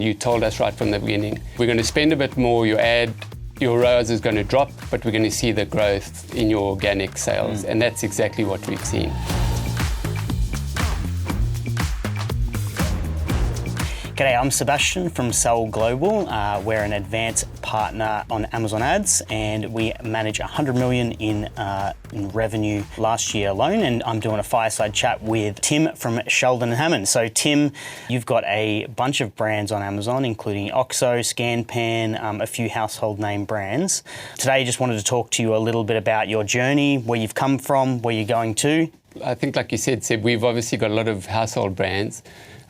You told us right from the beginning, we're going to spend a bit more, your ROAS is going to drop, but we're going to see the growth in your organic sales. And that's exactly what we've seen. G'day, I'm Sebastian from Sell Global. We're an advanced partner on Amazon Ads, and we manage 100 million in revenue last year alone. And I'm doing a fireside chat with Tim from Sheldon and Hammond. So Tim, you've got a bunch of brands on Amazon, including Oxo, ScanPan, a few household name brands. Today, I just wanted to talk to you a little bit about your journey, where you've come from, where you're going to. I think, like you said, Seb, we've obviously got a lot of household brands.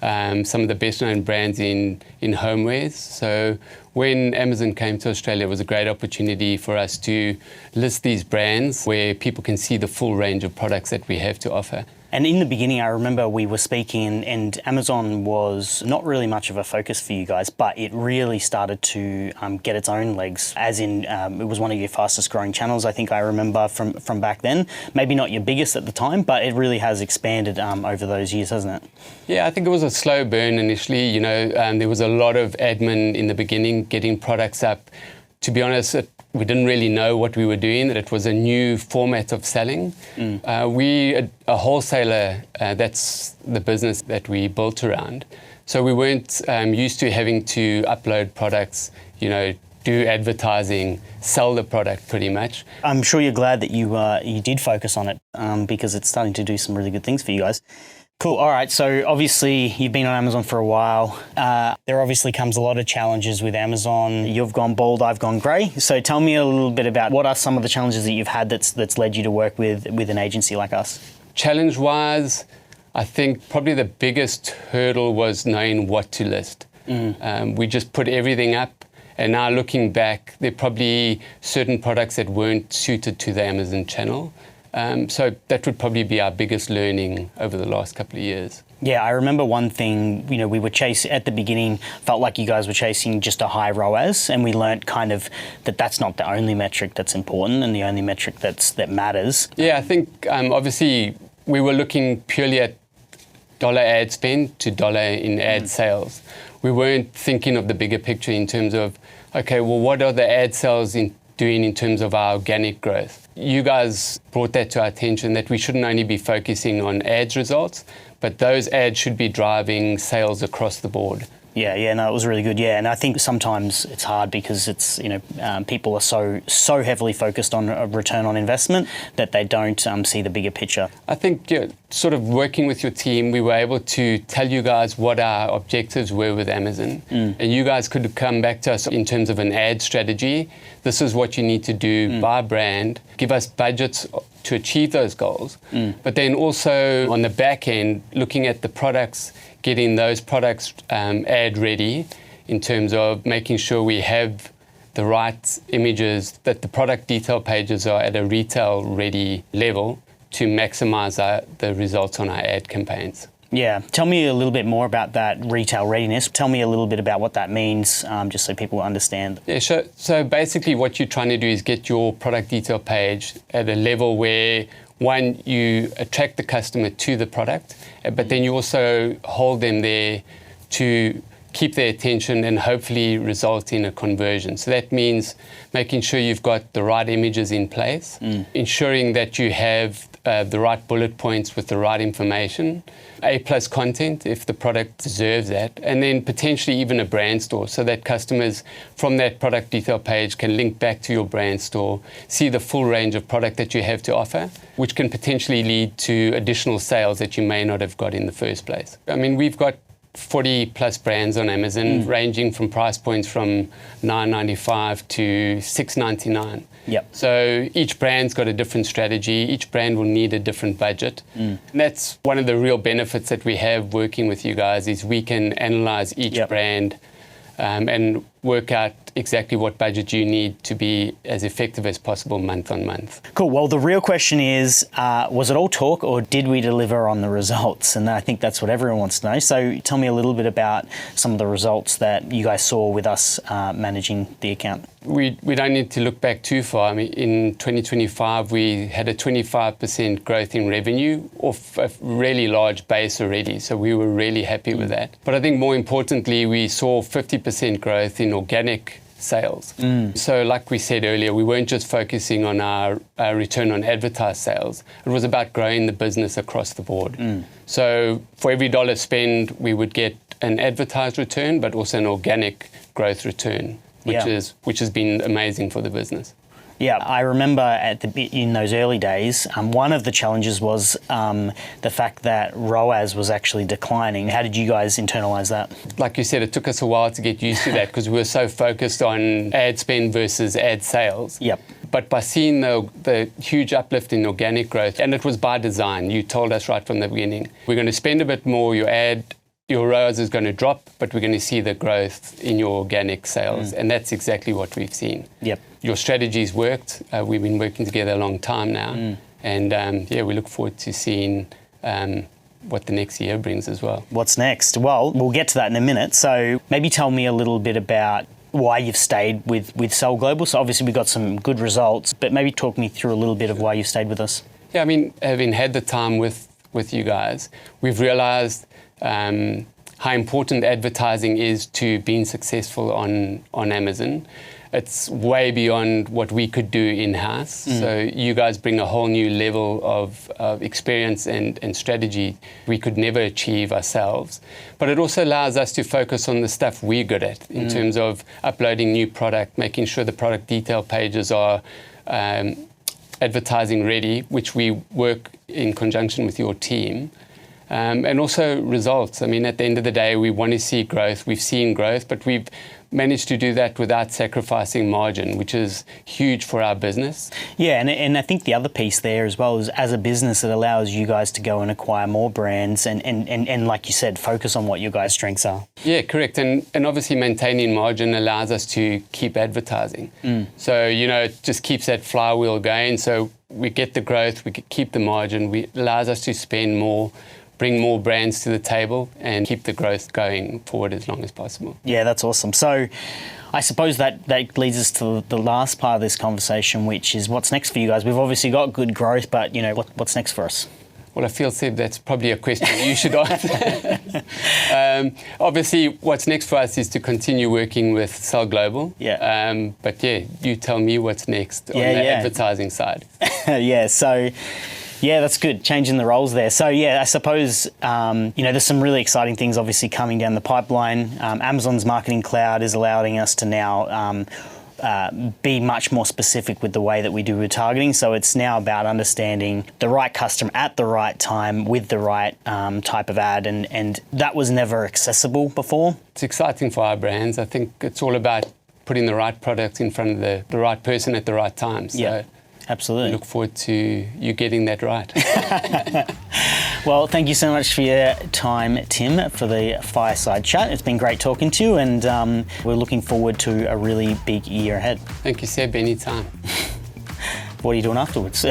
Some of the best known brands in homewares. So when Amazon came to Australia, it was a great opportunity for us to list these brands where people can see the full range of products that we have to offer. And in the beginning, I remember we were speaking and Amazon was not really much of a focus for you guys, but it really started to get its own legs, as in it was one of your fastest growing channels, I think I remember from back then. Maybe not your biggest at the time, but it really has expanded over those years, hasn't it? Yeah, I think it was a slow burn initially. There was a lot of admin in the beginning, getting products up. To be honest, we didn't really know what we were doing, that it was a new format of selling. We, a wholesaler, that's the business that we built around. So we weren't used to having to upload products, do advertising, sell the product pretty much. I'm sure you're glad that you did focus on it because it's starting to do some really good things for you guys. Cool. All right. So obviously you've been on Amazon for a while. There obviously comes a lot of challenges with Amazon. You've gone bald, I've gone grey. So tell me a little bit about what are some of the challenges that you've had that's led you to work with an agency like us? Challenge-wise, I think probably the biggest hurdle was knowing what to list. We just put everything up, and now looking back, there are probably certain products that weren't suited to the Amazon channel. So that would probably be our biggest learning over the last couple of years. Yeah, I remember one thing, we were chasing, at the beginning, felt like you guys were chasing just a high ROAS, and we learnt kind of that's not the only metric that's important and the only metric that matters. Yeah, I think obviously we were looking purely at dollar ad spend to dollar in ad sales. We weren't thinking of the bigger picture in terms of, okay, well, what are the ad sales doing in terms of our organic growth? You guys brought that to our attention, that we shouldn't only be focusing on ads results, but those ads should be driving sales across the board. Yeah, no, it was really good. Yeah, and I think sometimes it's hard because it's people are so heavily focused on a return on investment that they don't see the bigger picture. I think sort of working with your team, we were able to tell you guys what our objectives were with Amazon, and you guys could come back to us in terms of an ad strategy. This is what you need to do by brand. Give us budgets to achieve those goals, but then also on the back end, looking at the products, getting those products ad ready in terms of making sure we have the right images, that the product detail pages are at a retail ready level to maximize the results on our ad campaigns. Yeah, tell me a little bit more about that retail readiness. Tell me a little bit about what that means, just so people understand. Yeah, sure. So basically what you're trying to do is get your product detail page at a level where, one, you attract the customer to the product, but then you also hold them there to keep their attention and hopefully result in a conversion. So that means making sure you've got the right images in place, ensuring that you have the right bullet points with the right information, A+ content if the product deserves that, and then potentially even a brand store so that customers from that product detail page can link back to your brand store, see the full range of product that you have to offer, which can potentially lead to additional sales that you may not have got in the first place. I mean, we've got 40 plus brands on Amazon, ranging from price points from $9.95 to $6.99. Yep. So each brand's got a different strategy. Each brand will need a different budget. And that's one of the real benefits that we have working with you guys, is we can analyze each brand and work out exactly what budget you need to be as effective as possible month on month. Cool. Well, the real question is, was it all talk or did we deliver on the results? And I think that's what everyone wants to know. So tell me a little bit about some of the results that you guys saw with us managing the account. We don't need to look back too far. I mean, in 2025, we had a 25% growth in revenue off a really large base already. So we were really happy with that. But I think more importantly, we saw 50% growth in organic sales. So like we said earlier, we weren't just focusing on our return on advertised sales. It was about growing the business across the board. So for every dollar spent, we would get an advertised return, but also an organic growth return, which has been amazing for the business. Yeah, I remember in those early days, one of the challenges was the fact that ROAS was actually declining. How did you guys internalize that? Like you said, it took us a while to get used to that because we were so focused on ad spend versus ad sales. Yep. But by seeing the huge uplift in organic growth, and it was by design, you told us right from the beginning, we're going to spend a bit more, your ROAS is going to drop, but we're going to see the growth in your organic sales. And that's exactly what we've seen. Yep. Your strategies worked. We've been working together a long time now. And we look forward to seeing what the next year brings as well. What's next? Well, we'll get to that in a minute. So maybe tell me a little bit about why you've stayed with Cell Global. So obviously we got some good results, but maybe talk me through a little bit of why you stayed with us. Yeah, I mean, having had the time with you guys, we've realized how important advertising is to being successful on Amazon. It's way beyond what we could do in-house. So you guys bring a whole new level of experience and strategy we could never achieve ourselves. But it also allows us to focus on the stuff we're good at in terms of uploading new product, making sure the product detail pages are advertising ready, which we work in conjunction with your team. And also results. I mean, at the end of the day, we want to see growth. We've seen growth, but we've managed to do that without sacrificing margin, which is huge for our business. Yeah, and I think the other piece there as well is, as a business, it allows you guys to go and acquire more brands and like you said, focus on what your guys' strengths are. Yeah, correct. And obviously maintaining margin allows us to keep advertising. So, it just keeps that flywheel going. So we get the growth, we keep the margin, it allows us to spend more, bring more brands to the table and keep the growth going forward as long as possible. Yeah, that's awesome. So I suppose that leads us to the last part of this conversation, which is what's next for you guys. We've obviously got good growth, but what's next for us? Well, I feel, Seb, that's probably a question you should answer. Obviously, what's next for us is to continue working with Cell Global. Yeah. But you tell me what's next on the advertising side. Yeah, that's good. Changing the roles there. So I suppose, there's some really exciting things obviously coming down the pipeline. Amazon's Marketing Cloud is allowing us to now be much more specific with the way that we do retargeting. So it's now about understanding the right customer at the right time with the right type of ad. And that was never accessible before. It's exciting for our brands. I think it's all about putting the right product in front of the right person at the right time. So absolutely. I look forward to you getting that right. Well, thank you so much for your time, Tim, for the fireside chat. It's been great talking to you, and we're looking forward to a really big year ahead. Thank you, Seb. Anytime. What are you doing afterwards?